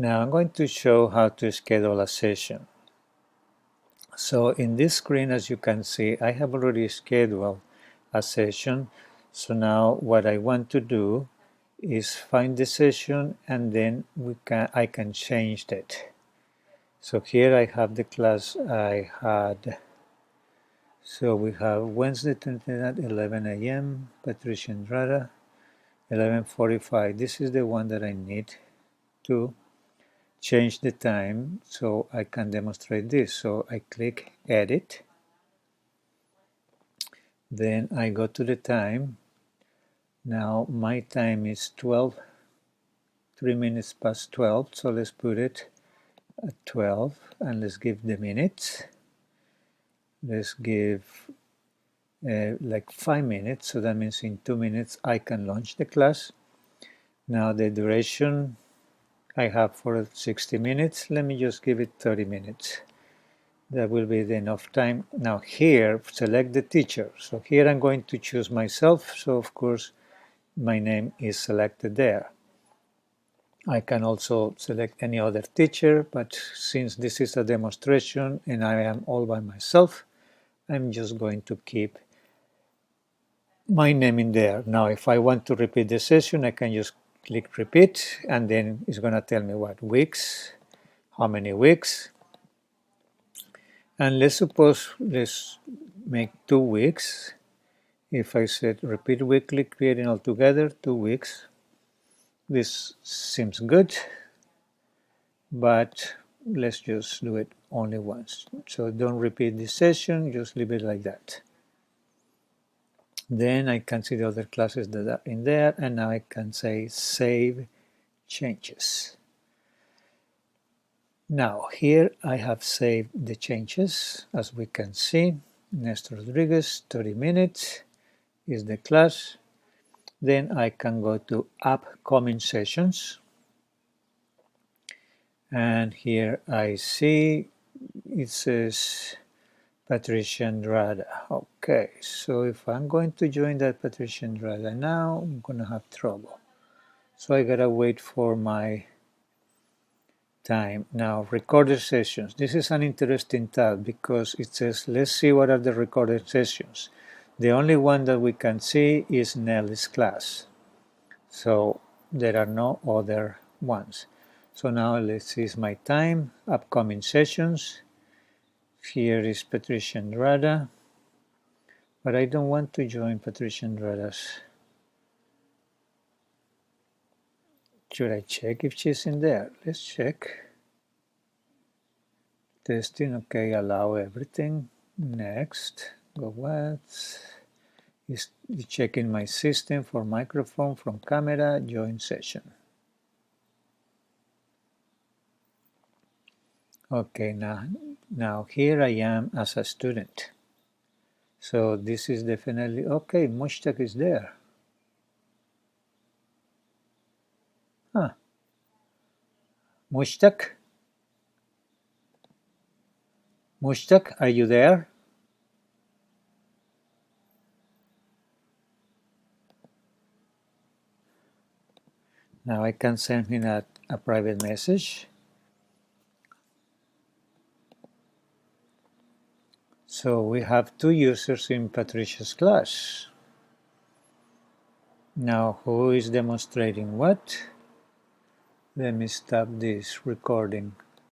Now I'm going to show how to schedule a session. So in this screen, as you can see, I have already scheduled a session. So now what I want to do is find the session, and then I can change it. So here I have the class I had. So we have Wednesday 29 at 11 a.m. Patricia Andrada, 11:45. This is the one that I need to change the time so I can demonstrate this. So I click edit, then I go to the time. Now my time is 3 minutes past 12, so let's put it at 12 and let's give the minutes. Let's give like 5 minutes, so that means in 2 minutes I can launch the class. Now the duration I have for 60 minutes, let me just give it 30 minutes. That will be enough time. Now here, select the teacher. So here I'm going to choose myself. So of course, my name is selected there. I can also select any other teacher, but since this is a demonstration and I am all by myself, I'm just going to keep my name in there. Now, if I want to repeat the session, I can just click repeat, and then it's going to tell me what weeks, how many weeks. And let's make 2 weeks. If I said repeat weekly, creating altogether 2 weeks, this seems good, but let's just do it only once. So don't repeat this session, just leave it like that. Then I can see the other classes that are in there, and now I can say save changes. Now here I have saved the changes. As we can see, Nestor Rodriguez, 30 minutes is the class. Then I can go to upcoming sessions, and here I see it says Patricia Andrada. Okay, so if I'm going to join that Patricia Andrada now, I'm gonna have trouble. So I gotta wait for my time. Now, recorded sessions. This is an interesting tab because it says, let's see what are the recorded sessions. The only one that we can see is Nelly's class. So there are no other ones. So now let's see my time, upcoming sessions. Here is Patricia Andrada, but I don't want to join Patricia Andrada's. Should I check if she's in there? Let's check. Testing, okay, allow everything. Next, go what? Is checking my system for microphone from camera, join session. Okay, now here I am as a student. So this is definitely, okay, Mushtaq is there. Huh. Mushtaq? Mushtaq, are you there? Now I can send him a private message. So we have 2 users in Patricia's class. Now who is demonstrating what? Let me stop this recording.